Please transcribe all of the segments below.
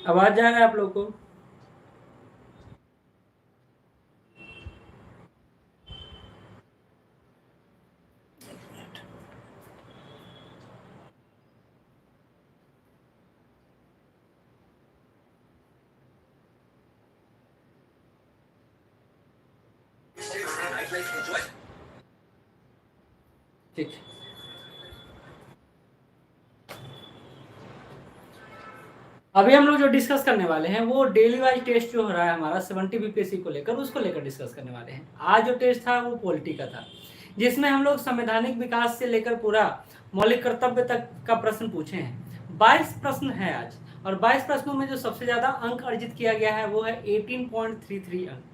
आवाज जा रहा है आप लोग को? ठीक। अभी हम लोग जो डिस्कस करने वाले हैं वो डेली वाइज टेस्ट जो हो रहा है हमारा 70 बीपीएससी को लेकर, उसको लेकर डिस्कस करने वाले हैं। आज जो टेस्ट था वो पॉलिटी का था, जिसमें हम लोग संवैधानिक विकास से लेकर पूरा मौलिक कर्तव्य तक का प्रश्न पूछे हैं। 22 प्रश्न है आज, और 22 प्रश्नों में जो सबसे ज्यादा अंक अर्जित किया गया है वो है 18.33 अंक।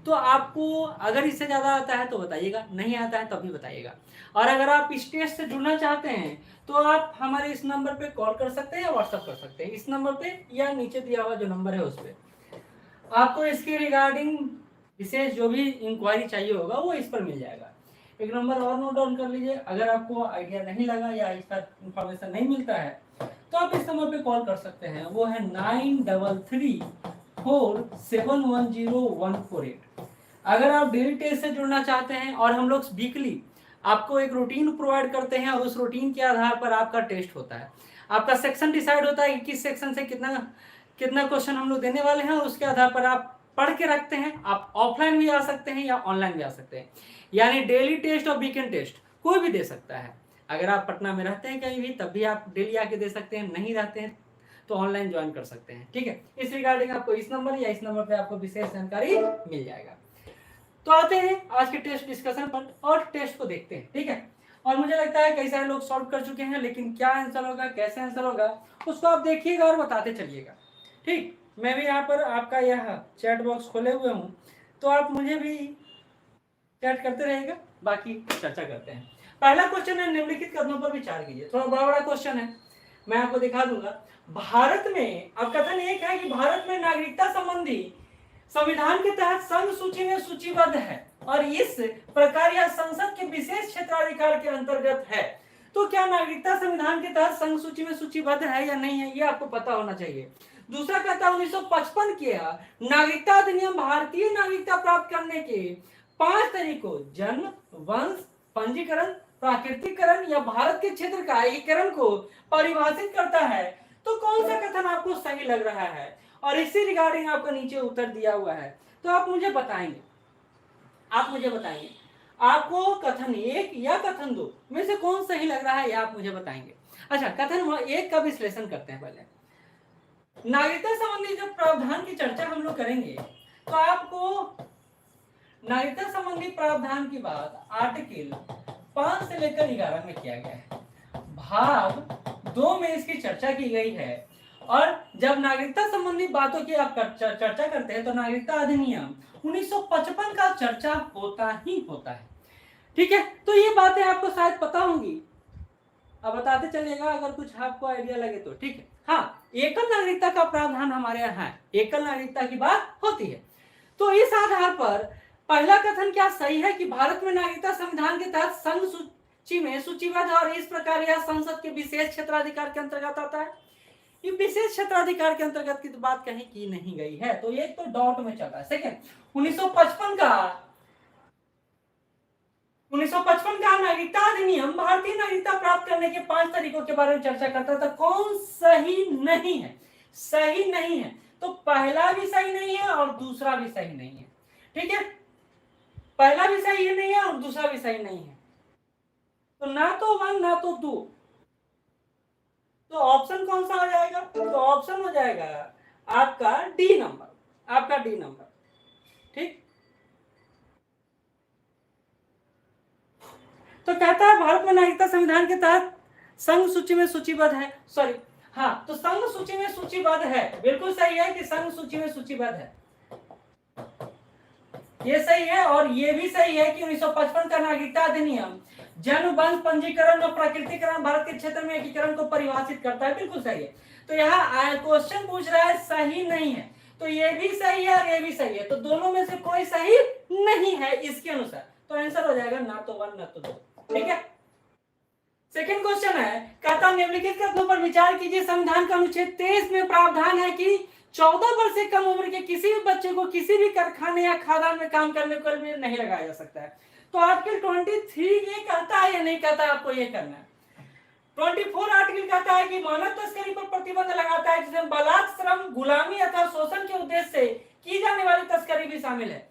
तो आपको अगर इससे ज़्यादा आता है तो बताइएगा, नहीं आता है तब भी बताइएगा। और अगर आप इस टेस्ट से जुड़ना चाहते हैं तो आप हमारे इस नंबर पे कॉल कर सकते हैं या व्हाट्सअप कर सकते हैं, इस नंबर पे या नीचे दिया हुआ जो नंबर है उस पर। आपको इसके रिगार्डिंग विशेष जो भी इंक्वायरी चाहिए होगा वो इस पर मिल जाएगा। एक नंबर और नोट डाउन कर लीजिए, अगर आपको आइडिया नहीं लगा या इसका इंफॉर्मेशन नहीं मिलता है तो आप इस नंबर पे कॉल कर सकते हैं, वो है 9334710148। अगर आप डेली टेस्ट से जुड़ना चाहते हैं और हम लोग वीकली आपको एक रूटीन प्रोवाइड करते हैं और उस रूटीन के आधार पर आपका टेस्ट होता है, आपका सेक्शन डिसाइड होता है कि किस सेक्शन से कितना कितना क्वेश्चन हम लोग देने वाले हैं, और उसके आधार पर आप पढ़ के रखते हैं। आप ऑफलाइन भी आ सकते हैं या ऑनलाइन भी आ सकते हैं, यानी डेली टेस्ट और वीकेंड टेस्ट कोई भी दे सकता है। अगर आप पटना में रहते हैं कहीं भी तब भी आप डेली आके दे सकते हैं, नहीं रहते हैं तो ऑनलाइन ज्वाइन कर सकते हैं। ठीक है, इस रिगार्डिंग आपको इस नंबर या इस नंबर पे आपको विशेष जानकारी मिल जाएगा। तो आते हैं आज के टेस्ट डिस्कशन पर और टेस्ट को देखते हैं। ठीक है, और मुझे लगता है कई सारे लोग सॉल्व कर चुके हैं, लेकिन क्या आंसर होगा, कैसे आंसर होगा, उसको आप देखिएगा और बताते चलिएगा। ठीक, मैं भी यहाँ पर आपका यह चैट बॉक्स खोले हुए हूँ, तो आप मुझे भी चैट करते रहेगा, बाकी चर्चा करते हैं। पहला क्वेश्चन है, निम्नलिखित कथनों पर विचार कीजिए। थोड़ा बड़ा बड़ा क्वेश्चन है, मैं आपको दिखा दूंगा। भारत में, अब कथन एक है कि भारत में नागरिकता संबंधी संविधान के तहत संघ सूची में सूचीबद्ध है और इस प्रकार यह संसद के विशेष क्षेत्राधिकार के अंतर्गत है। तो क्या नागरिकता संविधान के तहत संघ सूची में सूचीबद्ध है या नहीं है, ये आपको पता होना चाहिए। दूसरा कहता है 1955 के नागरिकता अधिनियम भारतीय नागरिकता प्राप्त करने के 5 तरीकों जन्म, वंश, पंजीकरण, प्राकृतिकरण या भारत के क्षेत्र का एकीकरण को परिभाषित करता है। तो कौन सा कथन आपको सही लग रहा है, और इसी रिगार्डिंग आपका नीचे उत्तर दिया हुआ है, तो आप मुझे बताएंगे। आपको कथन एक या कथन दो में से कौन सही लग रहा है, ये आप मुझे बताएंगे। अच्छा, कथन एक का विश्लेषण करते हैं। पहले नागरिकता संबंधी जब प्रावधान की चर्चा हम लोग करेंगे तो आपको नागरिकता संबंधी प्रावधान की बात आर्टिकल 5 से लेकर 11 में किया गया है, भाग 2 में इसकी चर्चा की गई है। और जब नागरिकता संबंधी बातों की आप चर्चा करते हैं तो नागरिकता अधिनियम 1955 का चर्चा होता ही होता है। ठीक है, तो ये बातें आपको शायद पता होंगी, अब बताते चलिएगा अगर कुछ आपको आइडिया लगे तो। ठीक है, हाँ, एकल नागरिकता का प्रावधान हमारे यहाँ है, एकल नागरिकता की बात होती है। तो इस आधार पर पहला कथन क्या सही है कि भारत में नागरिकता संविधान के तहत संघ सूची में सूचीबद्ध और इस प्रकार यह संसद के विशेष क्षेत्राधिकार के अंतर्गत आता है। ये विशेष क्षेत्राधिकार के अंतर्गत की तो बात कहीं की नहीं गई है, तो ये तो डॉट में चल रहा है। सेकंड, 1955 का नागरिकता अधिनियम भारतीय नागरिकता प्राप्त करने के 5 तरीकों के बारे में चर्चा करता था। कौन सही नहीं है? सही नहीं है, तो पहला भी सही नहीं है और दूसरा भी सही नहीं है। ठीक है, पहला भी सही नहीं है और दूसरा भी सही नहीं है, तो ना तो 1 ना तो 2, तो ऑप्शन कौन सा हो जाएगा? तो ऑप्शन हो जाएगा आपका डी नंबर, आपका डी नंबर। ठीक, तो कहता है भारत में नागरिकता संविधान के तहत संघ सूची में सूचीबद्ध है। सॉरी, हाँ, तो संघ सूची में सूचीबद्ध है, बिल्कुल सही है कि संघ सूची में सूचीबद्ध है, ये सही है। और ये भी सही है कि 1955 का नागरिकता अधिनियम जन्म, वंश, पंजीकरण और प्राकृतिकरण भारत के क्षेत्र में एकीकरण को परिभाषित करता है, बिल्कुल सही है। तो यहाँ क्वेश्चन पूछ रहा है सही नहीं है, तो ये भी सही है और ये भी सही है, तो दोनों में से कोई सही नहीं है इसके अनुसार, तो आंसर हो जाएगा ना तो 1 ना तो 2। ठीक है, सेकेंड क्वेश्चन है, कहता निम्नलिखित कथनों पर विचार कीजिए। संविधान का अनुच्छेद 23 में प्रावधान है कि 14 वर्ष से कम उम्र के किसी भी बच्चे को किसी भी कारखाने या खादान में काम करने के लिए नहीं लगाया जा सकता है। तो आर्टिकल 23 ये कहता है या नहीं कहता है, आपको ये करना है। 24 आर्टिकल कहता है कि मानव तस्करी पर प्रतिबंध लगाता है, जिसमें बलात्कार, श्रम, गुलामी अथवा शोषण के उद्देश्य से की जाने वाली तस्करी भी शामिल है।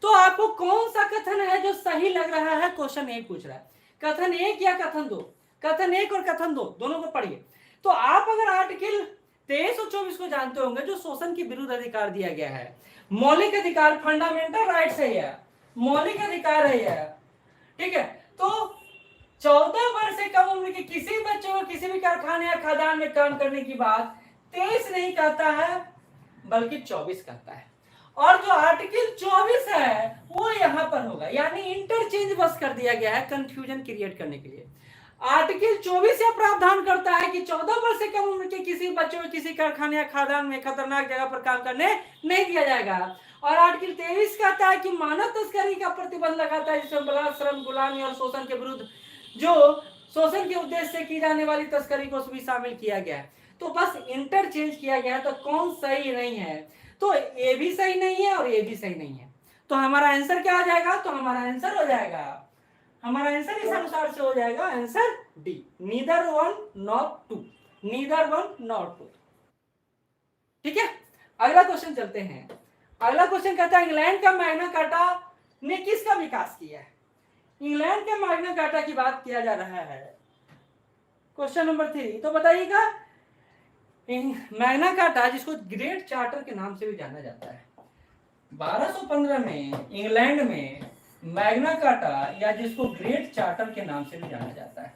तो आपको कौन सा कथन है जो सही लग रहा है, क्वेश्चन एक पूछ रहा है। कथन एक या कथन दो? कथन एक और कथन दो दोनों को पढ़िए। तो आप अगर आर्टिकल 23 और 24 को जानते होंगे, जो शोषण के विरुद्ध अधिकार दिया गया है, मौलिक अधिकार, फंडामेंटल राइट्स है यह, मौलिक अधिकार है यह, ठीक है। तो 14 वर्ष से कम उम्र के किसी बच्चे को किसी भी कारखाने या खदान में काम करने की बात 23 नहीं कहता है, बल्कि 24 कहता है। और जो आर्टिकल 24 है वो यहां पर होगा, यानी इंटरचेंज बस कर दिया गया है कंफ्यूजन क्रिएट करने के लिए। आर्टिकल 24 यह प्रावधान करता है कि 14 वर्ष से कम उम्र के किसी बच्चे को किसी कारखाने या खदान में खतरनाक जगह पर काम करने नहीं दिया जाएगा। और आर्टिकल 23 कहता है कि मानव तस्करी का प्रतिबंध लगाता है, जिसमें बलात्कार, श्रम, गुलामी और शोषण के विरुद्ध जो शोषण के उद्देश्य से की जाने वाली तस्करी को भी शामिल किया गया है। तो बस इंटरचेंज किया गया है, तो कौन सही नहीं है? तो ए भी सही नहीं है और ए भी सही नहीं है। तो हमारा आंसर क्या आ जाएगा? तो हमारा आंसर हो जाएगा, हमारा आंसर इस अनुसार से हो जाएगा, answer D, neither one not two, neither one not two. ठीक है, अगला क्वेश्चन चलते हैं। अगला क्वेश्चन कहता है इंग्लैंड का मैग्ना कार्टा ने किसका विकास किया है? इंग्लैंड के मैग्ना कार्टा की बात किया जा रहा है। क्वेश्चन नंबर 3, तो बताइएगा मैग्ना कार्टा, जिसको ग्रेट चार्टर के नाम से भी जाना जाता है, 1215 में इंग्लैंड में मैग्ना कार्टा, या जिसको ग्रेट चार्टर के नाम से भी जाना जाता है,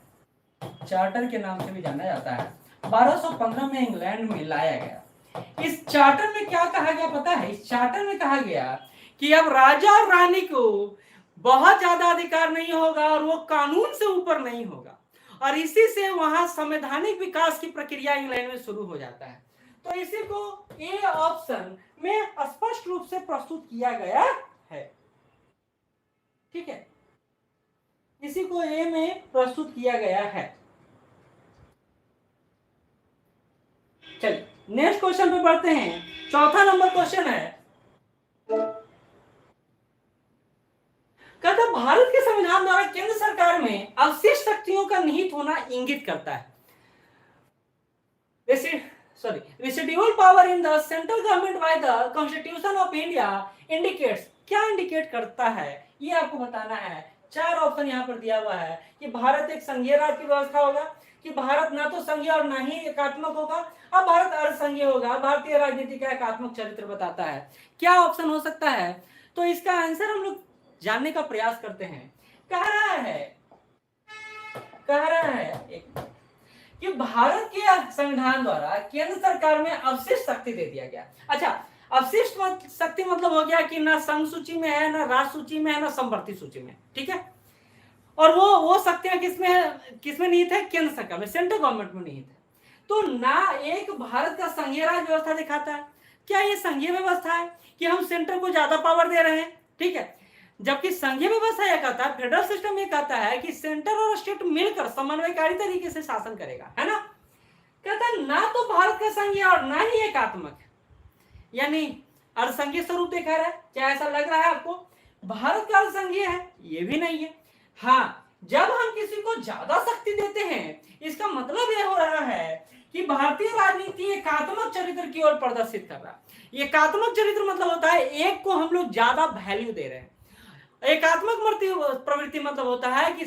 चार्टर के नाम से भी जाना जाता है, 1215 में इंग्लैंड में लाया गया। इस चार्टर में क्या कहा गया पता है? इस चार्टर में कहा गया कि अब राजा और रानी को बहुत ज्यादा अधिकार नहीं होगा और वो कानून से ऊपर नहीं होगा, और इसी से वहां संवैधानिक विकास की प्रक्रिया इंग्लैंड में शुरू हो जाता है। तो इसी को ए ऑप्शन में स्पष्ट रूप से प्रस्तुत किया गया है। ठीक है, इसी को ए में प्रस्तुत किया गया है। चलिए नेक्स्ट क्वेश्चन पे बढ़ते हैं। चौथा नंबर क्वेश्चन है, कहता भारत के संविधान द्वारा केंद्र सरकार में अवशिष्ट शक्तियों का निहित होना इंगित करता है। Residual power in the central government by the constitution of India indicates, क्या इंडिकेट करता है ये आपको बताना है। 4 ऑप्शन यहाँ पर दिया हुआ है कि भारत एक संघीय राज्य की व्यवस्था होगा, कि भारत ना तो संघीय और ना ही एकात्मक होगा, अब भारत अर्धसंघीय होगा, भारतीय राजनीति का एकात्मक चरित्र बताता है। क्या ऑप्शन हो सकता है? तो इसका आंसर हम लोग जानने का प्रयास करते हैं। कह रहा है कि भारत के संविधान द्वारा केंद्र सरकार में अवशिष्ट शक्ति दे दिया गया। अच्छा, अवशिष्ट शक्ति मतलब हो गया कि ना संघ सूची में है, ना राष्ट्र सूची में है, ना संवर्ती सूची में। ठीक है, और वो शक्तियां किसमें निहित है? केंद्र सरकार में, सेंट्रल गवर्नमेंट में निहित है। तो ना एक भारत का संघीय राज्य व्यवस्था दिखाता है। क्या ये संघीय व्यवस्था है कि हम सेंटर को ज्यादा पावर दे रहे हैं? ठीक है, जबकि संघीय व्यवस्था यह कहता है, फेडरल सिस्टम ये कहता है कि सेंटर और स्टेट मिलकर समन्वयकारी तरीके से शासन करेगा, है ना। कहता है ना तो भारत का संघीय और ना ही एकात्मक, यानी अर्धसंघीय स्वरूप दिखा रहा है। क्या ऐसा लग रहा है आपको? भारत का अर्धसंघीय है, ये भी नहीं है। हाँ, जब हम किसी को ज्यादा शक्ति देते हैं, इसका मतलब यह हो रहा है कि भारतीय राजनीति एकात्मक चरित्र की ओर प्रदर्शित कर रहा है। एकात्मक चरित्र मतलब होता है एक को हम लोग ज्यादा वैल्यू दे रहे हैं। एकात्मक प्रवृत्ति मतलब होता है कि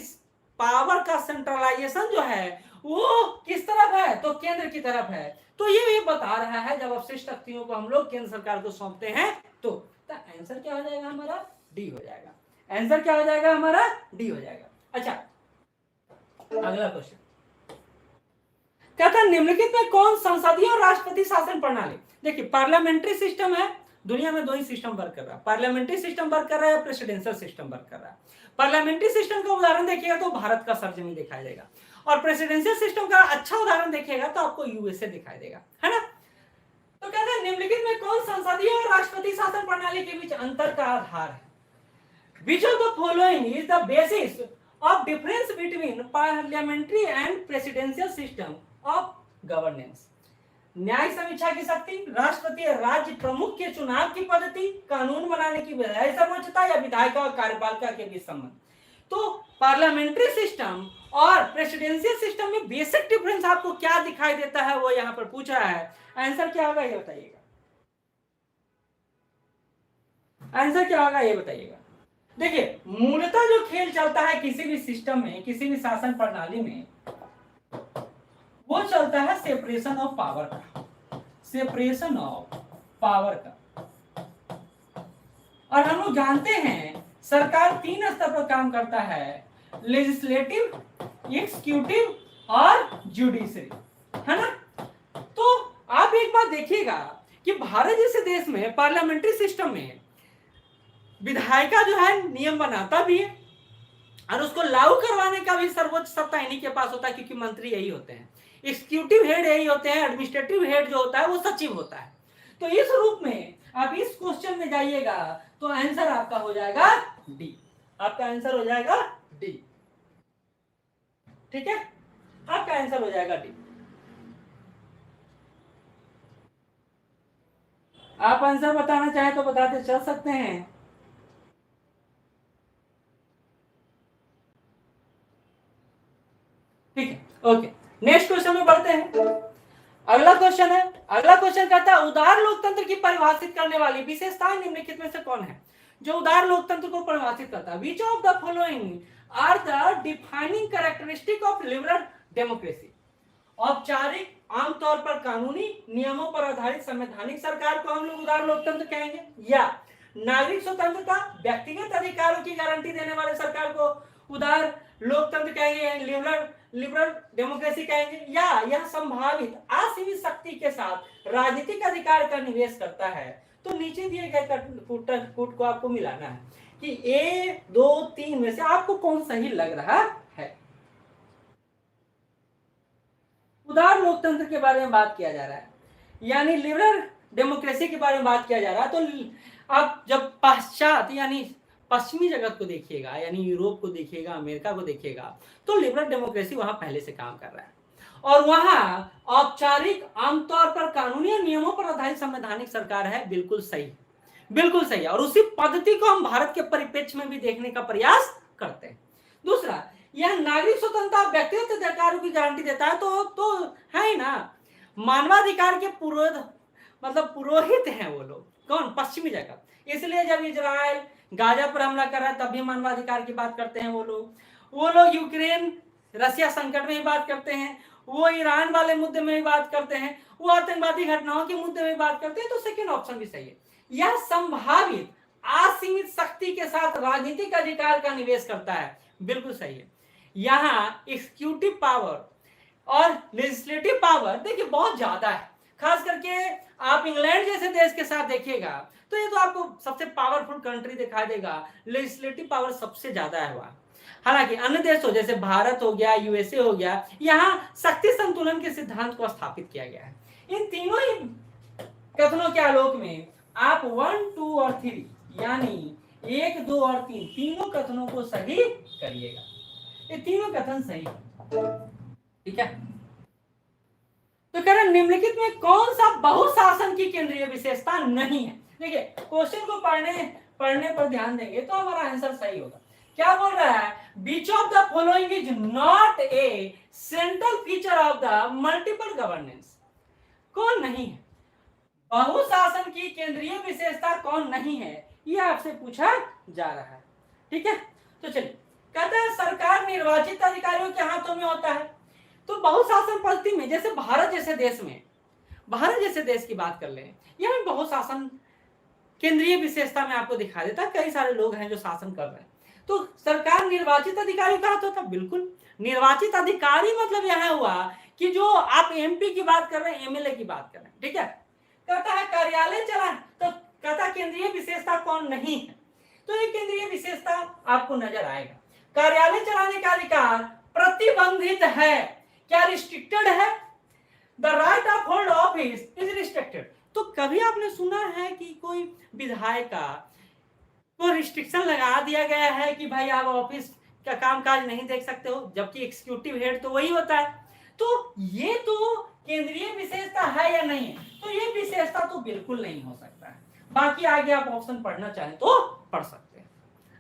पावर का सेंट्रलाइजेशन जो है वो किस तरफ है? तो केंद्र की तरफ है। तो ये बता रहा है जब अवशिष्ट शक्तियों को हम लोग केंद्र सरकार को सौंपते हैं तो आंसर क्या हो जाएगा हमारा? डी हो जाएगा। आंसर क्या हो जाएगा हमारा? डी हो जाएगा। अच्छा, अगला क्वेश्चन कहता है निम्नलिखित में कौन संसदीय और राष्ट्रपति शासन प्रणाली? देखिए, पार्लियामेंट्री सिस्टम है, दुनिया में 2 ही सिस्टम वर्क कर रहा है, पार्लियामेंट्री सिस्टम वर्क कर रहा है, प्रेसिडेंशियल सिस्टम वर्क कर रहा है। पार्लियामेंट्री सिस्टम का उदाहरण देखिएगा तो भारत का सर्जनी दिखाई देगा, और प्रेसिडेंशियल सिस्टम का अच्छा उदाहरण देखिएगा तो आपको यूएसए दिखाई देगा, है ना। तो कहते हैं निम्नलिखित में कौन संसदीय और राष्ट्रपति शासन प्रणाली के बीच अंतर का आधार है? Which of the following is the basis of difference between parliamentary and presidential system of governance. न्याय समीक्षा की शक्ति, राष्ट्रपति राज्य प्रमुख के चुनाव की पद्धति, कानून बनाने की विधायी सर्वोच्चता या विधायिका और कार्यपालिका के बीच संबंध। तो पार्लियामेंट्री सिस्टम और प्रेसिडेंशियल सिस्टम में बेसिक डिफरेंस आपको क्या दिखाई देता है वो यहां पर पूछा है। आंसर क्या होगा ये बताइएगा, आंसर क्या होगा ये बताइएगा। देखिए मूलतः जो खेल चलता है किसी भी सिस्टम में, किसी भी शासन प्रणाली में, वो चलता है सेपरेशन ऑफ पावर का, सेपरेशन ऑफ पावर का। और हम लोग जानते हैं सरकार 3 स्तर पर काम करता है, लेजिस्लेटिव, एग्जीक्यूटिव और जुडिशरी, है ना। तो आप एक बात देखिएगा कि भारत जैसे देश में पार्लियामेंट्री सिस्टम में विधायिका जो है नियम बनाता भी है और उसको लागू करवाने का भी सर्वोच्च सत्ता इन्हीं के पास होता है, क्योंकि मंत्री यही होते हैं, एग्जीक्यूटिव हेड यही होते हैं, एडमिनिस्ट्रेटिव हेड जो होता है वो सचिव होता है। तो इस रूप में आप इस क्वेश्चन में जाइएगा तो आंसर आपका हो जाएगा डी, आपका आंसर हो जाएगा डी, ठीक है, आपका आंसर हो जाएगा डी। आप आंसर बताना चाहें तो बताते चल सकते हैं। ठीक है, ओके, नेक्स्ट क्वेश्चन में बढ़ते हैं। अगला क्वेश्चन है, अगला क्वेश्चन कहता है उदार लोकतंत्र की परिभाषित करने वाली विशेषताएं निम्नलिखित में से कौन है। जो उदार लोकतंत्र को परिभाषित करता है, which of the following are the defining characteristic of liberal democracy. औपचारिक, आमतौर पर कानूनी नियमों पर आधारित संवैधानिक सरकार को हम लोग उदार लोकतंत्र कहेंगे, या नागरिक स्वतंत्रता, व्यक्तिगत अधिकारों की गारंटी देने वाले सरकार को उदार लोकतंत्र कहेंगे, लिबरल डेमोक्रेसी कहेंगे, या यह संभावित असीमित शक्ति के साथ राजनीतिक अधिकार का निवेश करता है। तो नीचे दिए गए कूट को आपको मिलाना है कि ए 2 3 में से आपको कौन सही लग रहा है। उदार लोकतंत्र के बारे में बात किया जा रहा है, यानी लिबरल डेमोक्रेसी के बारे में बात किया जा रहा है। तो आप जब पाश्चात यानी पश्चिमी जगत को देखिएगा, यानी यूरोप को देखिएगा, अमेरिका को देखिएगा, तो लिबरल डेमोक्रेसी वहां पहले से काम कर रहा है और वहां औपचारिक, आमतौर पर कानूनी नियमों पर आधारित संवैधानिक सरकार है। बिल्कुल सही, बिल्कुल सही। और उसी पद्धति को हम भारत के परिप्रेक्ष्य में भी देखने का प्रयास करते हैं। दूसरा, यह नागरिक स्वतंत्रता, व्यक्तिगत अधिकारों की गारंटी देता है। तो है ही ना, मानवाधिकार के पुरोहित हैं वो लोग, कौन, पश्चिमी जगत। इसलिए जब इजराइल गाजा पर हमला कर रहा है तब भी मानवाधिकार की बात करते हैं वो लोग यूक्रेन रशिया संकट में ही बात करते हैं, वो ईरान वाले मुद्दे में भी बात करते हैं, वो आतंकवादी घटनाओं के मुद्दे में बात करते हैं। तो सेकेंड ऑप्शन भी सही है। यह संभावित असीमित शक्ति के साथ राजनीतिक अधिकार का निवेश करता है। बिल्कुल सही है। यहाँ एग्जीक्यूटिव पावर और लेजिस्लेटिव पावर देखिए बहुत ज्यादा है, खास करके आप इंग्लैंड जैसे देश के साथ देखिएगा तो ये तो आपको सबसे पावरफुल कंट्री दिखाई देगा, लेजिस्लेटिव पावर सबसे ज्यादा है वहां। हालांकि अन्य देशों जैसे भारत हो गया, यूएसए हो गया, यहाँ शक्ति संतुलन के सिद्धांत को स्थापित किया गया है। इन तीनों ही कथनों के आलोक में आप 1, 2 और 3 यानी 1, 2 और 3 तीनों कथनों को सही करिएगा। ये तीनों कथन सही है, ठीक है। तो कह रहे निम्नलिखित में कौन सा बहुशासन की केंद्रीय विशेषता नहीं है। देखिए क्वेश्चन को पढ़ने पर ध्यान देंगे तो हमारा आंसर सही होगा। क्या बोल रहा है, which of the following is not a central feature of the multiple governance. कौन नहीं है, बहुशासन की केंद्रीय विशेषता कौन नहीं है, यह आपसे पूछा जा रहा है, ठीक है। तो चलिए, कहता है सरकार निर्वाचित अधिकारियों के हाथों में होता है। तो बहुशासन पद्धति में जैसे भारत जैसे देश की बात कर लें, यह बहुशासन केंद्रीय विशेषता में आपको दिखा देता है। कई सारे लोग हैं जो शासन कर रहे हैं। तो सरकार निर्वाचित अधिकारी का हाथ होता है, बिल्कुल। निर्वाचित अधिकारी मतलब यह हुआ कि जो आप एमपी की बात कर रहे हैं, एमएलए की बात कर रहे हैं, ठीक है। कहता है कार्यालय चला, तो कहता केंद्रीय विशेषता कौन नहीं है, तो ये केंद्रीय विशेषता आपको नजर आएगा। कार्यालय चलाने का अधिकार प्रतिबंधित है, क्या रिस्ट्रिक्टेड है, the right of hold office is restricted. तो कभी आपने सुना है कि कोई विधायक का कोई रिस्ट्रिक्शन लगा दिया गया है कि भाई आप ऑफिस क्या कामकाज नहीं देख सकते हो, जबकि एग्जीक्यूटिव हेड तो वही होता है। तो ये तो केंद्रीय विशेषता है या नहीं है, तो ये विशेषता तो बिल्कुल नहीं हो सकता है। बाकी आगे आप ऑप्शन पढ़ना चाहें तो पढ़ सकते हैं,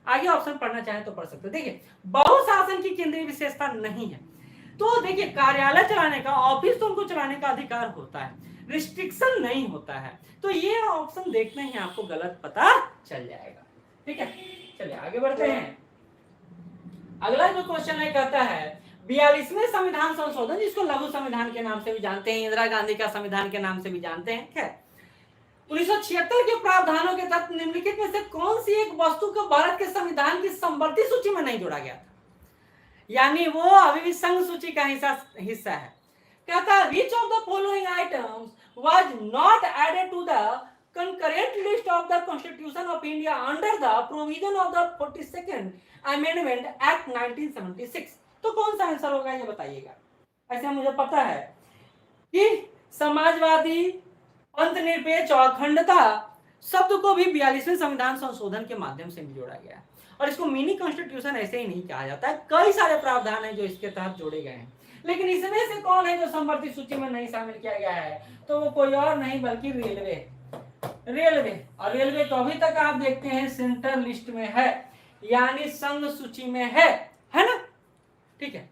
आगे ऑप्शन पढ़ना चाहें तो पढ़ सकते हैं। देखिए बहुशासन की केंद्रीय विशेषता नहीं है, तो देखिए कार्यालय चलाने का, ऑफिस तो उनको चलाने का अधिकार होता है, रिस्ट्रिक्शन नहीं होता है। तो ये ऑप्शन देखते ही आपको गलत पता चल जाएगा। ठीक है, चलिए आगे बढ़ते हैं। अगला जो क्वेश्चन है कहता है 42वें संविधान संशोधन, जिसको लघु संविधान के नाम से भी जानते हैं, इंदिरा गांधी का संविधान के नाम से भी जानते हैं, खैर 1976 के प्रावधानों के तहत निम्नलिखित में से कौन सी एक वस्तु को भारत के संविधान की समवर्ती सूची में नहीं जोड़ा गया था, यानी वो अभी भी संघ सूची का हिस्सा है। कहता है which of the following items was not added to the concurrent list of the Constitution of India under the provision of the 42nd Amendment Act 1976। तो कौन सा आंसर होगा ये बताइएगा। ऐसे मुझे पता है कि समाजवादी, अंतनिरपेक्ष और अखंडता शब्द को भी 42वें संविधान संशोधन के माध्यम से भी जोड़ा गया है, और इसको मिनी कॉन्स्टिट्यूशन ऐसे ही नहीं कहा जाता है, कई सारे प्रावधान हैं जो इसके तहत जोड़े गए हैं। लेकिन इसमें से कौन है जो समवर्ती सूची में नहीं शामिल किया गया है, तो वो कोई और नहीं बल्कि रेलवे। और रेलवे तो अभी तक आप देखते हैं सेंट्रल लिस्ट में है, यानी संघ सूची में है ना। ठीक है,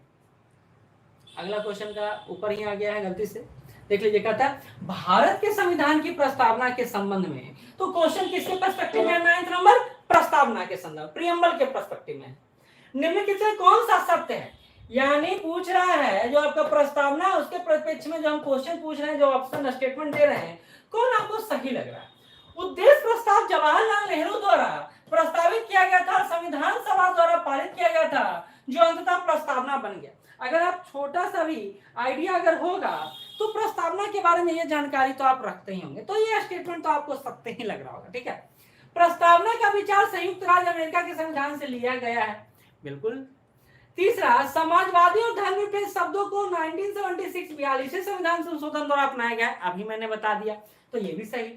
अगला क्वेश्चन का ऊपर ही आ गया है, गलती से देख लीजिए। कहता है भारत के संविधान की प्रस्तावना के संबंध में, तो क्वेश्चन किसके पर्सपेक्टिव में है, 9 नंबर प्रस्तावना के संदर्भ, प्रियम्बल के पर्सपेक्टिव में। निम्नलिखित से कौन सा सत्य है, यानी पूछ रहा है जो आपका प्रस्तावना उसके परिप्रेक्ष्य में जो हम क्वेश्चन पूछ रहे हैं, जो ऑप्शन स्टेटमेंट दे रहे हैं, कौन आपको सही लग रहा है। उद्देश्य प्रस्ताव जवाहरलाल नेहरू द्वारा प्रस्तावित किया गया था, संविधान सभा द्वारा पारित किया गया था, जो अंततः प्रस्तावना बन गया। अगर आप छोटा सा भी आइडिया अगर होगा तो प्रस्तावना के बारे में ये जानकारी तो आप रखते ही होंगे, तो ये स्टेटमेंट तो आपको सत्य ही लग रहा होगा। ठीक है, प्रस्तावना का विचार संयुक्त राज्य अमेरिका के संविधान से लिया गया है, बिल्कुल। तीसरा, समाजवादी और धर्मनिरपेक्ष शब्दों को 1976 42वें संविधान संशोधन द्वारा अपनाया गया, अभी मैंने बता दिया, तो ये भी सही।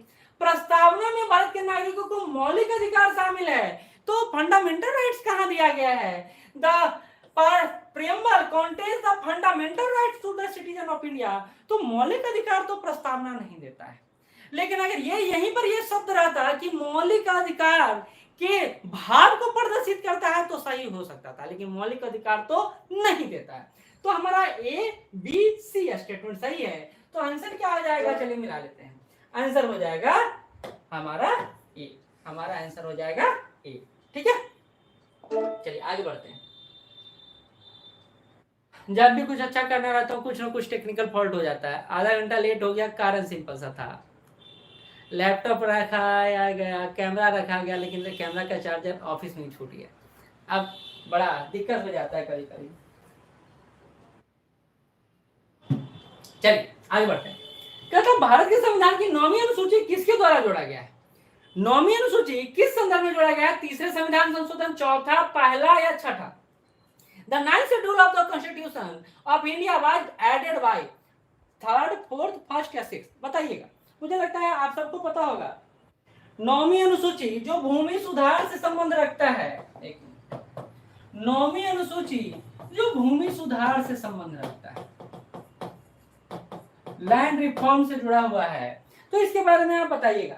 प्रस्तावना में भारत के नागरिकों को मौलिक अधिकार शामिल है, तो फंडामेंटल राइट्स कहां दिया गया है, the preamble contains the fundamental rights to the citizen of India, तो मौलिक अधिकार तो प्रस्तावना नहीं देता है। लेकिन अगर ये यहीं पर ये शब्द रहता कि मौलिक अधिकार के भाव को प्रदर्शित करता है तो सही हो सकता था, लेकिन मौलिक अधिकार तो नहीं देता है। तो हमारा ए बी सी स्टेटमेंट सही है, तो आंसर क्या आ जाएगा, चलिए मिला लेते हैं। आंसर हो जाएगा हमारा ए, हमारा आंसर हो जाएगा ए। ठीक है, चलिए आगे बढ़ते हैं। जब भी कुछ अच्छा करना रहता हूँ कुछ ना कुछ टेक्निकल फॉल्ट हो जाता है। आधा घंटा लेट हो गया, कारण सिंपल सा था, लैपटॉप रखाया गया, कैमरा रखा गया, लेकिन कैमरा का चार्जर ऑफिस में छूट गया। अब बड़ा दिक्कत हो जाता है कभी कभी। चलिए आगे बढ़ते हैं। कहता भारत के संविधान की 9वीं अनुसूची किसके द्वारा जोड़ा गया है। 9वीं अनुसूची किस संदर्भ में जोड़ा गया है, तीसरे संविधान संशोधन, चौथा, पहला या छठा। The 9th schedule of the Constitution of India was added by 3rd, 4th, 1st या 6th, बताइएगा। मुझे लगता है आप सबको पता होगा। 9वीं अनुसूची जो भूमि सुधार से संबंध रखता है, 9वीं अनुसूची जो भूमि सुधार से संबंध रखता है, लैंड रिफॉर्म से जुड़ा हुआ है, तो इसके बारे में आप बताइएगा।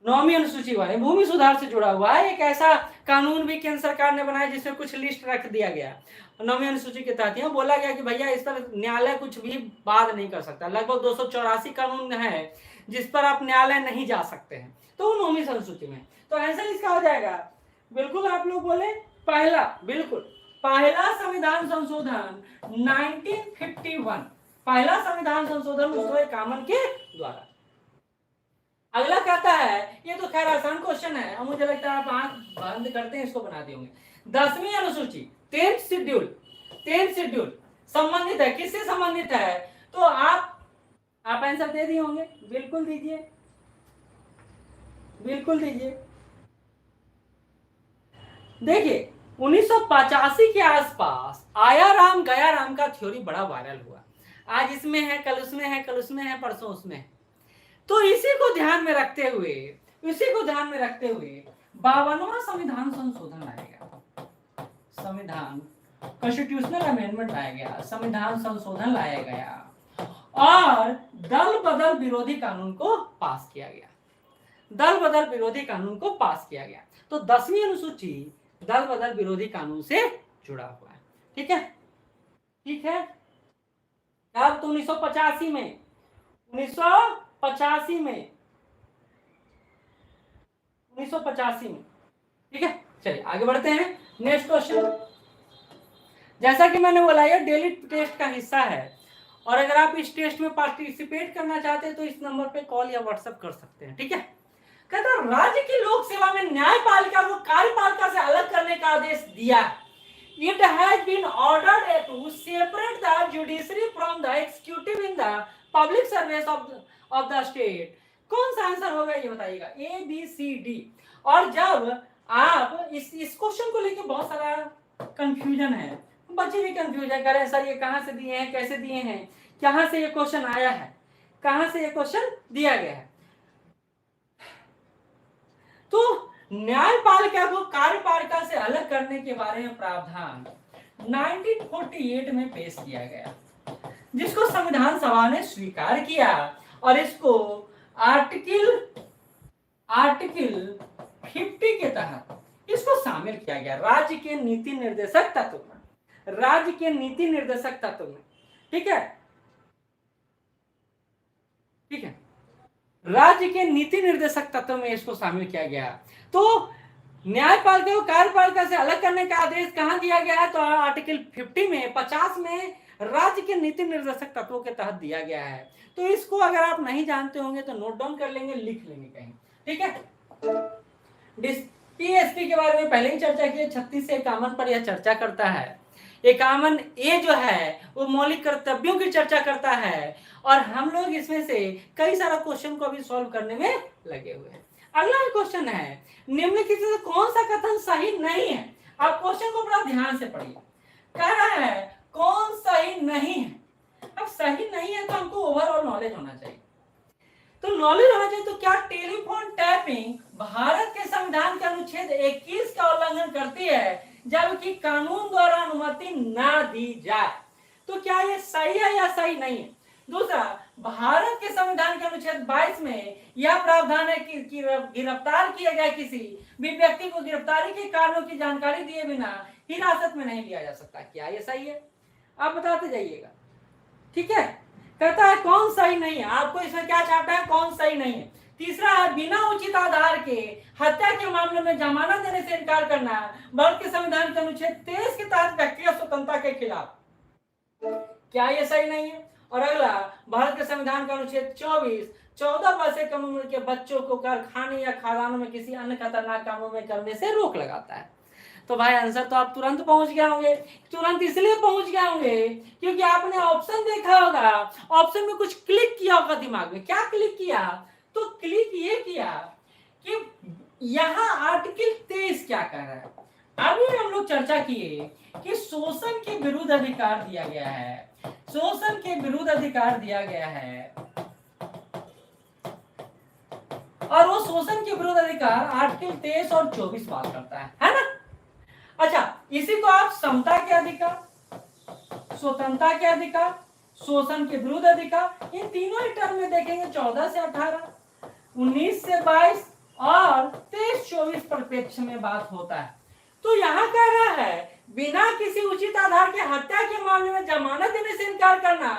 9वीं अनुसूची वाले भूमि सुधार से जुड़ा हुआ है। एक ऐसा कानून भी केंद्र सरकार ने बनाया जिसमें कुछ लिस्ट रख दिया गया 9वीं अनुसूची के तहत। यहाँ बोला गया कि भैया इस पर न्यायालय कुछ भी बात नहीं कर सकता। लगभग 284 कानून है जिस पर आप न्यायालय नहीं जा सकते हैं, तो 9वीं अनुसूची में। तो आंसर इसका हो जाएगा, बिल्कुल आप लोग बोले पहला, बिल्कुल पहला संविधान संशोधन 1951, पहला संविधान संशोधन मुस्तफा कामल के द्वारा। अगला कहता है, ये तो खैर आसान क्वेश्चन है, अब मुझे लगता है आप आंख बंद करते हैं इसको बना दिए। 10वीं अनुसूची 10th शेड्यूल संबंधित है, किससे संबंधित है, तो आप आंसर दे दिए होंगे, बिल्कुल दीजिए, बिल्कुल दीजिए। देखिए 1985 के आसपास आया राम गया राम का थ्योरी बड़ा वायरल हुआ। आज इसमें है, कल उसमें है, कल उसमें है, परसों उसमें है। तो इसी को ध्यान में रखते हुए 52वां संविधान संशोधन लाया गया, संविधान कॉन्स्टिट्यूशनल अमेंडमेंट लाया गया, संविधान संशोधन लाया गया और दल बदल विरोधी कानून को पास किया गया, दल बदल विरोधी कानून को पास किया गया। तो 10वीं अनुसूची दल बदल विरोधी कानून से जुड़ा हुआ है। ठीक है, ठीक है। अब तो 1985 में 1985 में 1985 में, ठीक है। चलिए आगे बढ़ते हैं। नेक्स्ट क्वेश्चन, जैसा कि मैंने बोला ये डेली टेस्ट का हिस्सा है और अगर आप इस टेस्ट में पार्टिसिपेट करना चाहते हैं तो इस नंबर पे कॉल या व्हाट्सएप कर सकते हैं। ठीक है, कहता राज्य की लोक सेवा में न्यायपालिका को कार्यपालिका से अलग करने का आदेश दिया। It has been ordered to separate the judiciary from the executive in the public service of the state. कौन सा आंसर होगा ये बताइएगा, ए बी सी डी। और जब आप इस क्वेश्चन को लेकर बहुत सारा कंफ्यूजन है, बच्चे भी कंफ्यूजन कर रहे हैं, सर ये कहाँ से दिए हैं, कैसे दिए हैं, कहाँ से ये क्वेश्चन आया है, कहाँ से ये क्वेश्चन दिया गया है। तो न्यायपालिका को कार्यपालिका से अलग करने के बारे में प्रावधान 1948 में पेश किया गया, जिसको संविधान सभा ने स्वीकार किया और इसको आर्टिकल 50 के तहत इसको शामिल किया गया राज्य के नीति निर्देशक तत्व में, राज्य के नीति निर्देशक तत्व में। ठीक है, ठीक है, राज्य के नीति निर्देशक तत्व में इसको शामिल किया गया। तो न्यायपालिका को कार्यपालिका से अलग करने का आदेश कहां दिया गया है, तो आर्टिकल 50 में 50 में राज्य के नीति निर्देशक तत्वों के तहत दिया गया है। तो इसको अगर आप नहीं जानते होंगे तो नोट डाउन कर लेंगे, लिख लेंगे कहीं। ठीक है, पीएसपी के बारे में पहले ही चर्चा की, 36 से 51 पर यह चर्चा करता है। 51 ए जो है वो मौलिक कर्तव्यों की चर्चा करता है और हम लोग इसमें से कई सारा क्वेश्चन को अभी सॉल्व करने में लगे हुए हैं। अगला क्वेश्चन है, निम्नलिखित में कौन सा कथन सही नहीं है। आप क्वेश्चन को बड़ा ध्यान से पढ़िए, कह रहा है कौन सही नहीं है। अब सही नहीं है तो हमको ओवरऑल नॉलेज होना चाहिए। तो नॉलेज होना चाहिए तो क्या टेलीफोन टैपिंग भारत के संविधान के अनुच्छेद 21 का उल्लंघन करती है जबकि कानून द्वारा अनुमति ना दी जाए। तो क्या ये सही है या सही नहीं है। दूसरा, भारत के संविधान के अनुच्छेद 22 में यह प्रावधान है कि गिरफ्तार किया गया किसी भी व्यक्ति को गिरफ्तारी के कारणों की जानकारी दिए बिना हिरासत में नहीं लिया जा सकता। क्या ये सही है, आप बताते जाइएगा। ठीक है, कहता है कौन सही नहीं है, आपको इसमें क्या चाहता है, कौन सही नहीं है। तीसरा है, बिना उचित आधार के हत्या के मामले में जमानत देने से इनकार करना भारत के संविधान के अनुच्छेद 23 के तहत व्यक्तिगत स्वतंत्रता के खिलाफ। क्या ये सही नहीं है। और अगला, भारत के संविधान का अनुच्छेद 24 14 वर्ष से कम उम्र के बच्चों को कारखाने या खदानों में किसी अन्य खतरनाक कामों में करने से रोक लगाता है। तो भाई आंसर तो आप तुरंत पहुंच गए होंगे। तुरंत इसलिए पहुंच गए होंगे क्योंकि आपने ऑप्शन देखा होगा, ऑप्शन में कुछ क्लिक किया होगा दिमाग में। क्या क्लिक किया, तो क्लिक ये किया कि यहाँ आर्टिकल 23 क्या कह रहा है। अभी हम लोग चर्चा किए कि शोषण के विरुद्ध अधिकार दिया गया है, शोषण के विरुद्ध अधिकार दिया गया है और वो शोषण के विरुद्ध अधिकार आर्टिकल 23 और 24 बात करता है ना। अच्छा, इसी को आप समता के अधिकार, स्वतंत्रता के अधिकार, शोषण के विरुद्ध अधिकार, इन तीनों ही टर्म में देखेंगे 14 से 18, 19 से 22 और 23-24 परिप्रेक्ष्य में बात होता है। तो यहाँ कह रहा है बिना किसी उचित आधार के हत्या के मामले में जमानत देने से इनकार करना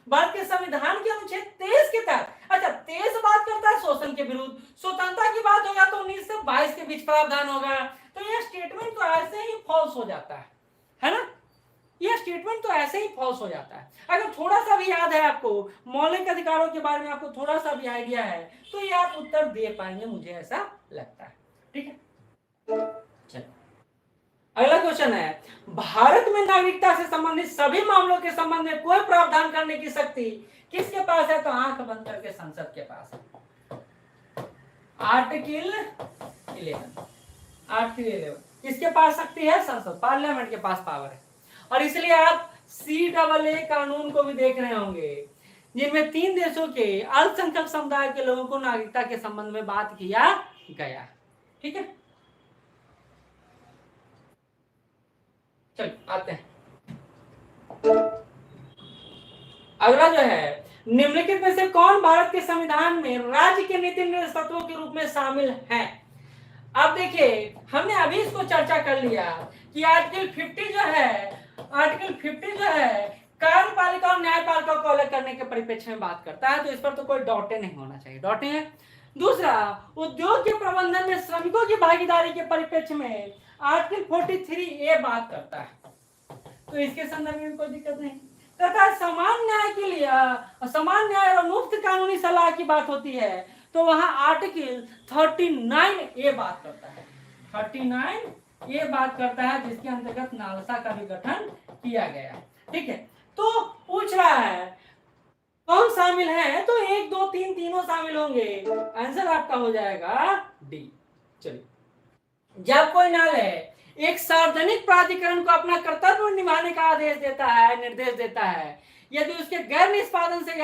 भारत के संविधान के अनुच्छेद 23 के तहत। अच्छा, 23 बात करता है शोषण के विरुद्ध, स्वतंत्रता की बात होगा तो 19 से 22 के बीच प्रावधान होगा। तो यह स्टेटमेंट तो ऐसे ही फॉल्स हो जाता है ना। यह स्टेटमेंट तो ऐसे ही फॉल्स हो जाता है। अगर थोड़ा सा भी याद है आपको, मौलिक अधिकारों के बारे में आपको थोड़ा सा भी आइडिया है तो ये आप उत्तर दे पाएंगे, मुझे ऐसा लगता है। ठीक है, चलो अगला क्वेश्चन है, भारत में नागरिकता से संबंधित सभी मामलों के संबंध में कोई प्रावधान करने की शक्ति किसके पास है, तो आंख बंद करके संसद के पास है। आर्टिकल 11 किसके पास शक्ति है, संसद, पार्लियामेंट के पास पावर है। और इसलिए आप CAA कानून को भी देख रहे होंगे जिनमें 3 देशों के अल्पसंख्यक समुदाय के लोगों को नागरिकता के संबंध में बात किया गया। ठीक है, चल आते हैं अगला जो है, निम्नलिखित में से कौन भारत के संविधान में राज्य के नीति निर्देश तत्वों के रूप में शामिल है? अब देखिए, हमने अभी इसको चर्चा कर लिया कि आर्टिकल 50 जो है कार्यपालिका और न्यायपालिका को अलग करने के परिप्रेक्ष्य में बात करता है, तो इस पर तो कोई डॉटे नहीं होना चाहिए। डॉटे हैं। दूसरा, उद्योग के प्रबंधन में श्रमिकों की भागीदारी के परिप्रेक्ष्य में आर्टिकल 43A बात करता है, तो इसके संदर्भ में कोई दिक्कत नहीं। तथा समान न्याय और मुफ्त कानूनी सलाह की बात होती है, तो वहां आर्टिकल 39A बात करता है। 39A बात करता है, जिसके अंतर्गत नालसा का भी गठन किया गया है। ठीक है, तो पूछ रहा है कौन शामिल है, तो 1 2 3 तीनों शामिल होंगे। आंसर आपका हो जाएगा डी। चलिए, जब कोई न्यायालय एक सार्वजनिक प्राधिकरण को अपना कर्तव्य निभाने का आदेश देता है, निर्देश देता है, यदि उसके गैर निष्पादन से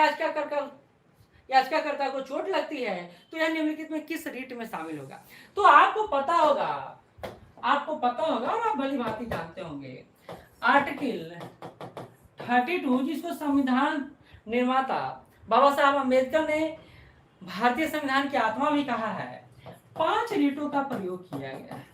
याचिकाकर्ता को चोट लगती है, तो यह निम्नलिखित में किस रीट में शामिल होगा? तो आपको पता होगा और आप भली भांति जानते होंगे, आर्टिकल 32, जिसको संविधान निर्माता बाबा साहब अम्बेडकर ने भारतीय संविधान की आत्मा भी कहा है, 5 रीटों का प्रयोग किया गया है।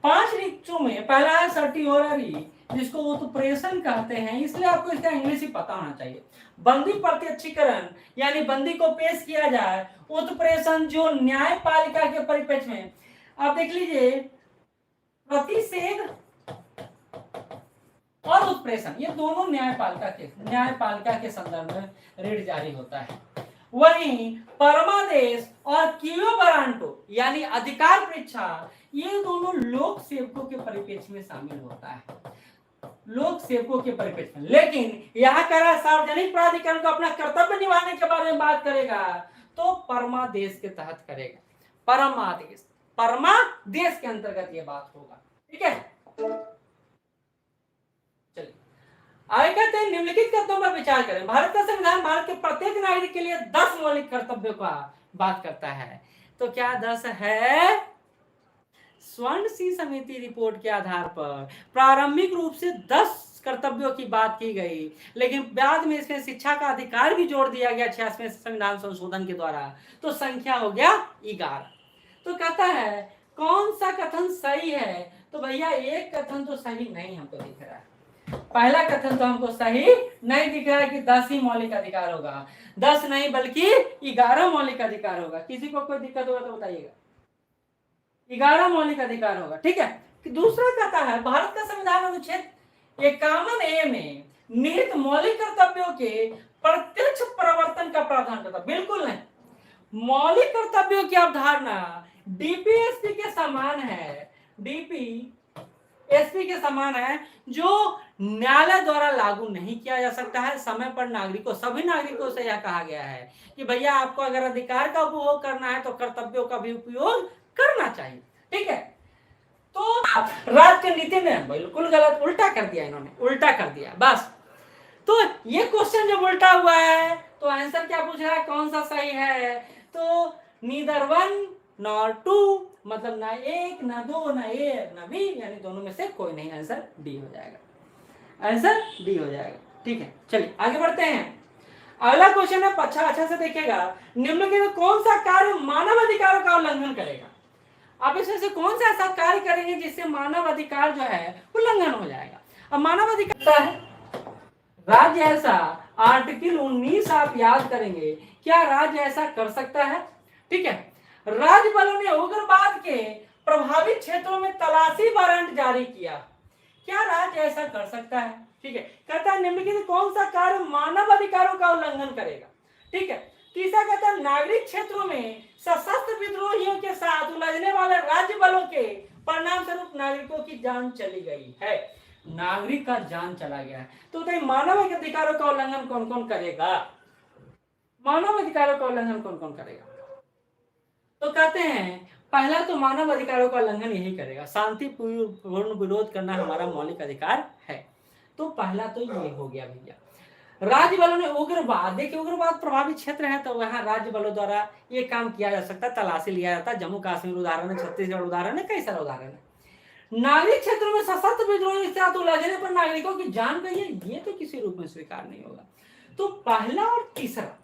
5 रीटों में पहला है सर्टिओररी, जिसको उत्प्रेषण कहते हैं, इसलिए आपको इसका इंग्लिश ही पता होना चाहिए। बंदी प्रत्यक्षीकरण, यानी बंदी को पेश किया जाए। उत्प्रेषण, जो न्यायपालिका के परिप्रेक्ष्य में, आप देख लीजिए, प्रतिषेध और उत्प्रेषण, ये दोनों न्यायपालिका के संदर्भ में रीट जारी होता है। वहीं परमादेश और कियो बरांटो, यानी अधिकार परीक्षा, ये दोनों लोक सेवकों के परिप्रेक्ष्य में शामिल होता है, लोक सेवकों के परिप्रेक्ष्य में। लेकिन यहाँ कह रहा सार्वजनिक प्राधिकरण को अपना कर्तव्य निभाने के बारे में बात करेगा, तो परमादेश के तहत करेगा। परमादेश के अंतर्गत ये बात होगा। ठीक है, चलिए आगे कहते हैं, निम्नलिखित कर्तव्यों पर विचार करें। भारत का संविधान भारत के प्रत्येक नागरिक के लिए 10 मौलिक कर्तव्यों का बात करता है, तो क्या 10 है? स्वर्ण सिंह समिति रिपोर्ट के आधार पर प्रारंभिक रूप से 10 कर्तव्यों की बात की गई, लेकिन बाद में इसमें शिक्षा का अधिकार भी जोड़ दिया गया 86वें संविधान संशोधन के द्वारा, तो संख्या हो गया 11। तो कहता है कौन सा कथन सही है? तो भैया एक कथन तो सही नहीं हमको दिख रहा है। पहला कथन तो हमको सही नहीं दिख रहा है कि 10 ही मौलिक अधिकार होगा। 10 नहीं बल्कि 11 मौलिक अधिकार होगा। किसी को कोई दिक्कत होगा तो बताइएगा। 11 मौलिक अधिकार होगा। ठीक है, दूसरा कहता है भारत का संविधान अनुच्छेद 51A में निहित मौलिक कर्तव्यों के प्रत्यक्ष प्रवर्तन का प्रावधान करता। बिल्कुल नहीं, मौलिक कर्तव्यों की अवधारणा डीपीएसपी के समान है, डीपीएसपी के समान है, जो न्यायालय द्वारा लागू नहीं किया जा सकता है। समय पर सभी नागरिकों से यह कहा गया है कि भैया आपको अगर अधिकार का उपभोग करना है तो कर्तव्यों का भी उपयोग करना चाहिए। ठीक है, तो राज्य के नीति ने बिल्कुल गलत, उल्टा कर दिया, इन्होंने उल्टा कर दिया बस। तो ये क्वेश्चन जब उल्टा हुआ है तो आंसर क्या पूछ रहा है, कौन सा सही है? तो नीदर 1 नॉर 2, मतलब ना 1 ना 2 ना ए ना बी, यानी दोनों में से कोई नहीं। आंसर डी हो जाएगा, आंसर डी हो जाएगा। ठीक है, चलिए आगे बढ़ते हैं। अगला क्वेश्चन है, अच्छा से देखिएगा, निम्नलिखित में कौन सा कार्य मानव अधिकारों का उल्लंघन करेगा? आप इसमें से कौन सा ऐसा कार्य करेंगे जिससे मानव अधिकार जो है उल्लंघन हो जाएगा? अब मानव अधिकार है राज्य ऐसा, आर्टिकल 19 आप याद करेंगे, क्या राज्य ऐसा कर सकता है? ठीक है, राज्य बलों ने उग्रवाद के प्रभावित क्षेत्रों में तलाशी वारंट जारी किया, क्या राज्य ऐसा कर सकता है? ठीक है, कहता है निम्नलिखित कौन सा कार्य मानव अधिकारों का उल्लंघन करेगा? ठीक है, तीसरा कहता है नागरिक क्षेत्रों में सशस्त्र विद्रोहियों के साथ उलझने वाले राज्य बलों के परिणाम स्वरूप नागरिकों की जान चली गई है, नागरिक का जान चला गया है। तो मानव अधिकारों का उल्लंघन कौन कौन करेगा? मानव अधिकारों का उल्लंघन कौन कौन करेगा? तो कहते हैं पहला तो मानव अधिकारों का उल्लंघन यही करेगा, शांतिपूर्ण विरोध करना हमारा मौलिक अधिकार है। तो पहला तो ये हो गया भैया। राज्य बलों ने उग्रवाद, देखिए उग्रवाद प्रभावित क्षेत्र है तो वहां राज्य बलों द्वारा ये काम किया जा सकता है, तलाशी लिया जाता है। जम्मू कश्मीर उदाहरण है, छत्तीसगढ़ उदाहरण है, कई सारे उदाहरण है। नागरिक क्षेत्रों में सशस्त्र विद्रोह के साथ उलझने पर नागरिकों की जान गई है, ये तो किसी रूप में स्वीकार नहीं होगा। तो पहला और तीसरा,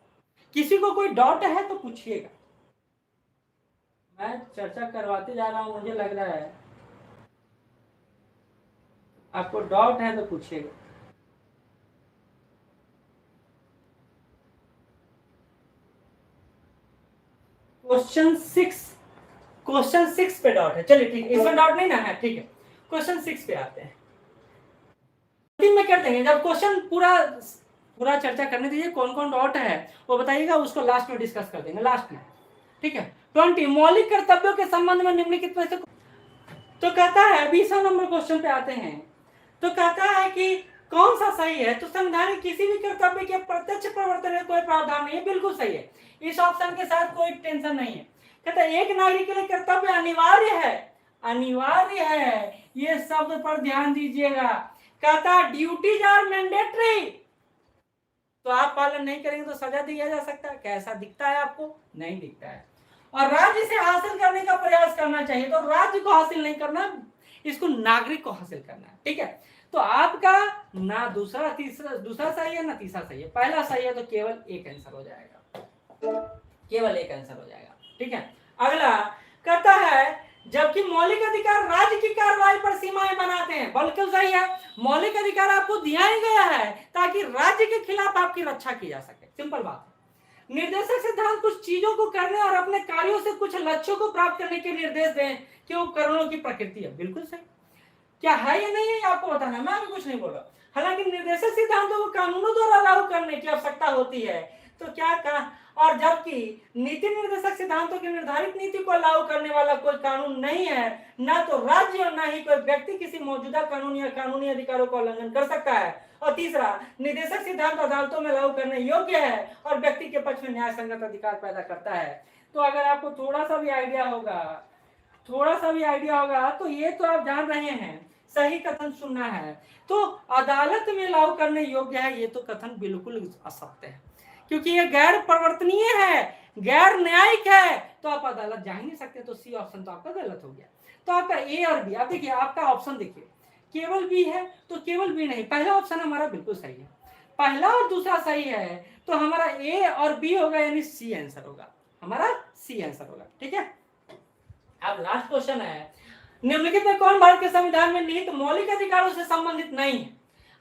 किसी को कोई डाउट है तो पूछिएगा, मैं चर्चा करवाते जा रहा हूं, मुझे लग रहा है आपको डाउट है तो पूछिएगा। क्वेश्चन 6 पे डाउट है, चलिए ठीक है, इसमें डाउट नहीं ना है, ठीक है। क्वेश्चन 6 पे आते हैं, में कर देंगे, जब क्वेश्चन पूरा चर्चा करने दीजिए, कौन कौन डाउट है वो बताइएगा, उसको लास्ट में डिस्कस कर देंगे, लास्ट में, ठीक है। 20 मौलिक कर्तव्यों के संबंध में निम्नलिखित में से, तो कहता है 20 नंबर क्वेश्चन पे आते हैं, तो कहता है कि कौन सा सही है, तो संविधान में किसी भी कर्तव्य के प्रत्यक्ष प्रवर्तन में कोई प्रावधान नहीं है, बिल्कुल सही है, इस ऑप्शन के साथ कोई टेंशन नहीं है। कहता है एक नागरिक के लिए कर्तव्य अनिवार्य है, अनिवार्य है, ये शब्द पर ध्यान दीजिएगा। कहता है ड्यूटीज आर मैंडेटरी, तो आप पालन नहीं करेंगे तो सजा दिया जा सकता है, कैसा दिखता है आपको? नहीं दिखता है। और राज्य से हासिल करने का प्रयास करना चाहिए, तो राज्य को हासिल नहीं करना, इसको नागरिक को हासिल करना है, ठीक है। तो आपका ना दूसरा सही है ना तीसरा सही है, पहला सही है, तो केवल एक आंसर हो जाएगा, केवल एक आंसर हो जाएगा, ठीक है। अगला कहता है जबकि मौलिक अधिकार राज्य की कार्रवाई पर सीमाएं बनाते हैं, बिल्कुल सही है, मौलिक अधिकार आपको दिया ही गया है ताकि राज्य के खिलाफ आपकी रक्षा की जा सके, सिंपल बात है। निर्देशक सिद्धांत कुछ चीजों को करने और अपने कार्यों से कुछ लक्ष्यों को प्राप्त करने के निर्देश दें कि उपकरणों की प्रकृति है, बिल्कुल सही। क्या है या नहीं है आपको बताना, मैं अभी कुछ नहीं बोल रहा। हालांकि निर्देशक सिद्धांतों को कानूनों द्वारा लागू करने की आवश्यकता होती है, तो क्या कहा, और जबकि नीति निर्देशक सिद्धांतों की निर्धारित नीति को लागू करने वाला कोई कानून नहीं है, ना तो राज्य और ना ही कोई व्यक्ति किसी मौजूदा कानून या कानूनी अधिकारों का उल्लंघन कर सकता है। और तीसरा, निर्देशक सिद्धांत अदालतों में लागू करने योग्य है और व्यक्ति के पक्ष में न्याय संगत अधिकार पैदा करता है। तो अगर आपको थोड़ा सा भी आइडिया होगा तो ये तो आप जान रहे हैं, सही कथन सुनना है तो अदालत में लागू करने योग्य है, ये तो कथन बिल्कुल असत्य है, क्योंकि ये गैर परिवर्तनीय है, गैर न्यायिक है, तो आप अदालत जा ही नहीं सकते। तो सी ऑप्शन तो आपका गलत हो गया। तो आपका ए और बी, अब देखिए आपका ऑप्शन देखिए, केवल बी है तो केवल बी नहीं, पहला ऑप्शन हमारा बिल्कुल सही है, पहला और दूसरा सही है, तो हमारा ए और बी होगा, यानी सी आंसर होगा, हमारा सी आंसर होगा, ठीक है। अब लास्ट क्वेश्चन है, निम्नलिखित में कौन भारत के संविधान में निहित मौलिक अधिकारों से संबंधित नहीं है?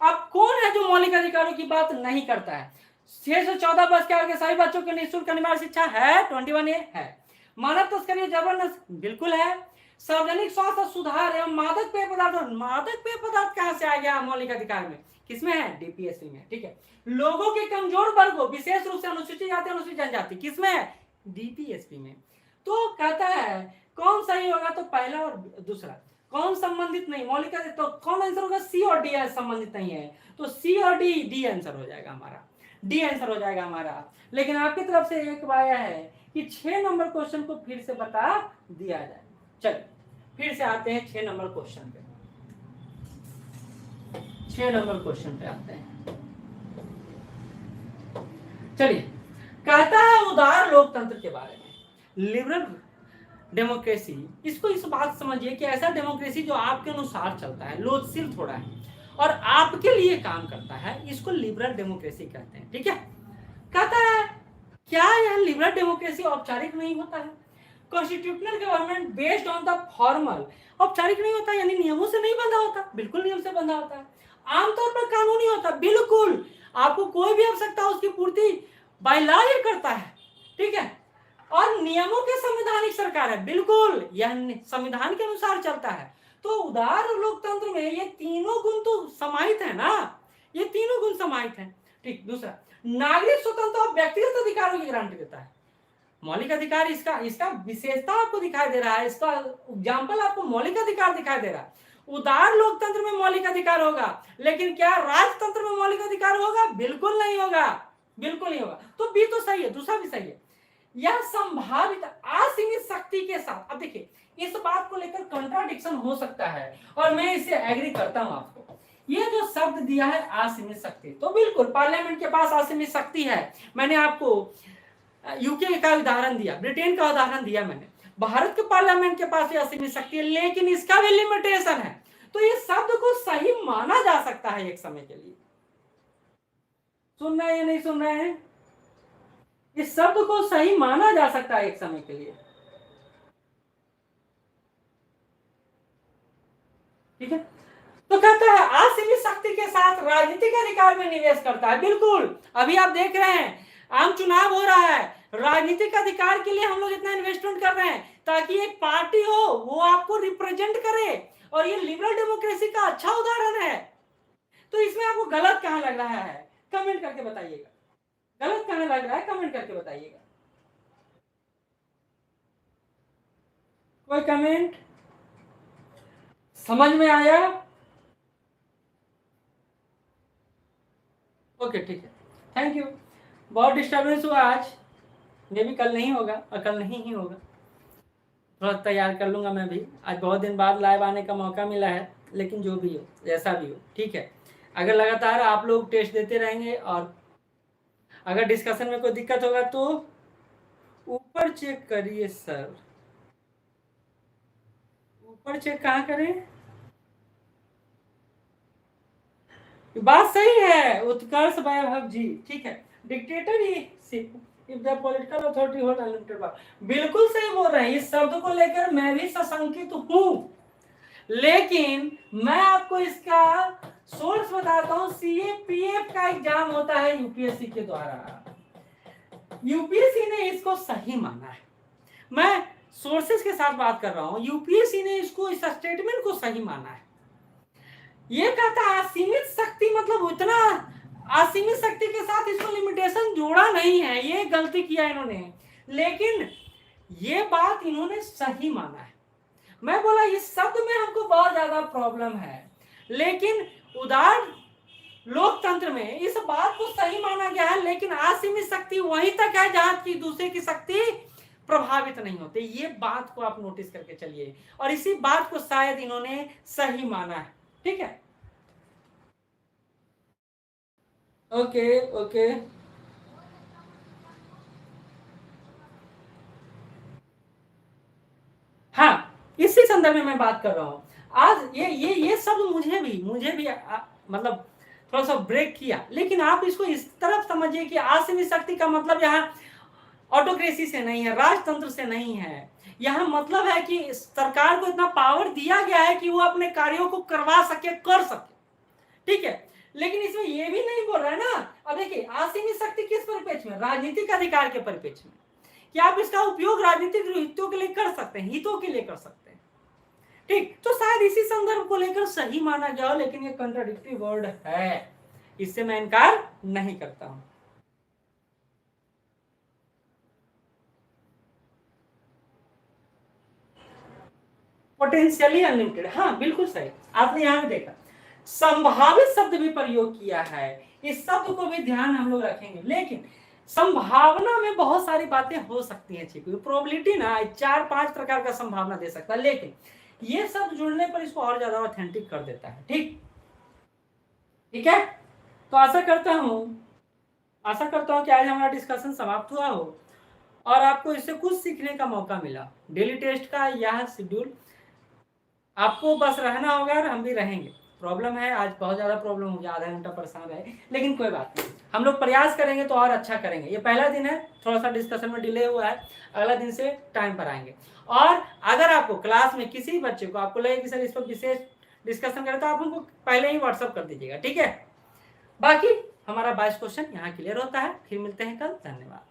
अब कौन है जो मौलिक अधिकारों की बात नहीं करता है? 614 वर्ष के आगे सभी बच्चों के निःशुल्क अनिवार्य शिक्षा है, 21A है। मानव तस्करी जबरदस्त, बिल्कुल है। सार्वजनिक स्वास्थ्य सुधार एवं मादक पेय पदार्थ कहां से आ गया मौलिक अधिकार में? किसमें है? डीपीएसपी में, ठीक है। लोगों के कमजोर वर्गों विशेष रूप से अनुसूचित जाति अनुसूचित जनजाति किसमें है? डीपीएसपी में। तो कहता है कौन सही होगा, तो पहला और दूसरा। कौन संबंधित नहीं मौलिक, तो कौन आंसर होगा? सी और डी संबंधित नहीं है, तो सी और डी आंसर हो जाएगा हमारा, डी आंसर हो जाएगा हमारा। लेकिन आपकी तरफ से एक आया है कि 6 नंबर क्वेश्चन को फिर से बता दिया जाए। चलिए फिर से आते हैं 6 नंबर क्वेश्चन पे, 6 नंबर क्वेश्चन पे आते हैं। चलिए, कहता है उदार लोकतंत्र के बारे में, लिबरल डेमोक्रेसी। इसको इस बात समझिए कि ऐसा डेमोक्रेसी जो आपके अनुसार चलता है, लोचशील थोड़ा है और आपके लिए काम करता है, इसको लिबरल डेमोक्रेसी कहते हैं, ठीक है। कहता है क्या यह लिबरल डेमोक्रेसी औपचारिक नहीं होता है? Constitutional government based on the formal, औपचारिक नहीं होता यानी नियमों से नहीं बंधा होता, बिल्कुल नियम से बंधा होता है। आमतौर पर कानूनी होता, बिल्कुल आपको कोई भी आवश्यकता उसकी पूर्ति बाय लॉ ही करता है, ठीक है। और नियमों के संवैधानिक सरकार है, बिल्कुल यह संविधान के अनुसार चलता है। तो उदार लोकतंत्र में ये तीनों गुण तो समाहित है ना, ये तीनों गुण समाहित हैं, ठीक। दूसरा, नागरिक स्वतंत्रता और व्यक्तिगत अधिकारों की गारंटी देता है। मौलिक अधिकार इसका विशेषता आपको दिखाई दे रहा है, इसका एग्जाम्पल आपको मौलिक अधिकार दिखाई दे रहा है। उदार लोकतंत्र में मौलिक अधिकार होगा, लेकिन क्या राजतंत्र में मौलिक अधिकार होगा? बिल्कुल नहीं होगा, बिल्कुल नहीं होगा। तो बी तो सही है, दूसरा भी सही है। यह संभावित असीमित शक्ति के साथ, अब देखिए इस बात को लेकर कंट्राडिक्शन हो सकता है और मैं इससे एग्री करता हूं आपको। ये जो शब्द दिया है असीमित शक्ति, तो बिल्कुल पार्लियामेंट के पास असीमित शक्ति है। मैंने आपको यूके का उदाहरण दिया, ब्रिटेन का उदाहरण दिया मैंने। भारत के पार्लियामेंट के पास भी असीमित शक्ति है, लेकिन इसका भी लिमिटेशन है। तो ये शब्द को सही माना जा सकता है एक समय के लिए। सुन रहे हैं या नहीं सुन रहे हैं? इस शब्द को सही माना जा सकता है एक समय के लिए, ठीक है। तो कहता है असीमित शक्ति के साथ राजनीतिक अधिकार में निवेश करता है। बिल्कुल, अभी आप देख रहे हैं आम चुनाव हो रहा है, राजनीतिक अधिकार के लिए हम लोग इतना इन्वेस्टमेंट कर रहे हैं ताकि एक पार्टी हो वो आपको रिप्रेजेंट करे, और ये लिबरल डेमोक्रेसी का अच्छा उदाहरण है। तो इसमें आपको गलत कहां लग रहा है, कमेंट करके बताइएगा। गलत कहां लग रहा है, कमेंट करके बताइएगा। कोई कमेंट? समझ में आया? ओके, ठीक है, थैंक यू। बहुत डिस्टर्बेंस हुआ आज, मे भी कल नहीं होगा, और कल नहीं ही होगा, थोड़ा तैयार कर लूंगा मैं भी। आज बहुत दिन बाद लाइव आने का मौका मिला है, लेकिन जो भी हो, जैसा भी हो, ठीक है। अगर लगातार आप लोग टेस्ट देते रहेंगे और अगर डिस्कशन में कोई दिक्कत होगा तो ऊपर चेक करिए सर। ऊपर चेक कहाँ करें? बात सही है उत्कर्ष वैभव जी, ठीक है। Dictatorship if the political authority hold unlimited power, बिल्कुल सही बोल रहे हैं। इस शब्द को लेकर मैं भी सशंकित हूं, लेकिन मैं आपको इसका सोर्स बताता हूं। सीएपीएफ का एग्जाम होता है यूपीएससी के द्वारा, यूपीएससी ने इसको सही माना है। मैं सोर्सेस के साथ बात कर रहा हूं, यूपीएससी ने इसको, इस स्टेटमेंट को सही माना है। ये कहता है असीमित शक्ति मतलब उतना, असीमित शक्ति के साथ इसको लिमिटेशन जोड़ा नहीं है, ये गलती किया इन्होंने, लेकिन ये बात इन्होंने सही माना है। मैं बोला इस शब्द में हमको बहुत ज्यादा प्रॉब्लम है, लेकिन उदार लोकतंत्र में इस बात को सही माना गया है, लेकिन असीमित शक्ति वहीं तक है जहां की दूसरे की शक्ति प्रभावित नहीं होते। ये बात को आप नोटिस करके चलिए, और इसी बात को शायद इन्होंने सही माना है, ठीक है। ओके ओके, हाँ, इसी संदर्भ में मैं बात कर रहा हूं। आज ये शब्द मुझे भी मतलब थोड़ा सा ब्रेक किया, लेकिन आप इसको इस तरफ समझिए कि असीमित शक्ति का मतलब यहाँ ऑटोक्रेसी से नहीं है, राजतंत्र से नहीं है। यहाँ मतलब है कि सरकार को इतना पावर दिया गया है कि वो अपने कार्यों को करवा सके, कर सके, ठीक है। लेकिन इसमें ये भी नहीं बोल रहा है ना। अब देखिए असीमित शक्ति किस परिप्रेक्ष्य में, राजनीतिक अधिकार के परिप्रेक्ष्य में, कि आप इसका उपयोग राजनीतिक हितों के लिए कर सकते हैं, हितों के लिए कर सकते हैं, ठीक। तो शायद इसी संदर्भ को लेकर सही माना गया, लेकिन ये कंट्राडिक्टरी वर्ड है, इससे मैं इनकार नहीं करता हूं। पोटेंशियली अनलिमिटेड, हाँ बिल्कुल सही, आपने यहां भी देखा संभावित शब्द भी प्रयोग किया है। इस शब्द को भी ध्यान हम लोग रखेंगे, लेकिन संभावना में बहुत सारी बातें हो सकती हैं छिपी हुई। प्रोबेबिलिटी ना 4-5 प्रकार का संभावना दे सकता है, लेकिन ये शब्द जुड़ने पर इसको और ज्यादा ऑथेंटिक कर देता है, ठीक ठीक है। तो आशा करता हूं कि आज हमारा डिस्कशन समाप्त हुआ हो और आपको इससे कुछ सीखने का मौका मिला। डेली टेस्ट का यह शेड्यूल, आपको बस रहना होगा और हम भी रहेंगे। प्रॉब्लम है आज, बहुत ज़्यादा प्रॉब्लम हो गया, आधा घंटा परेशान रहे, लेकिन कोई बात नहीं, हम लोग प्रयास करेंगे तो और अच्छा करेंगे। ये पहला दिन है, थोड़ा सा डिस्कशन में डिले हुआ है, अगला दिन से टाइम पर आएंगे। और अगर आपको क्लास में किसी बच्चे को आपको लगे कि सर इस पर विशेष डिस्कशन करें, तो आप उनको पहले ही व्हाट्सअप कर दीजिएगा, ठीक है। बाकी हमारा 22 क्वेश्चन यहाँ क्लियर होता है। फिर मिलते हैं कल, धन्यवाद।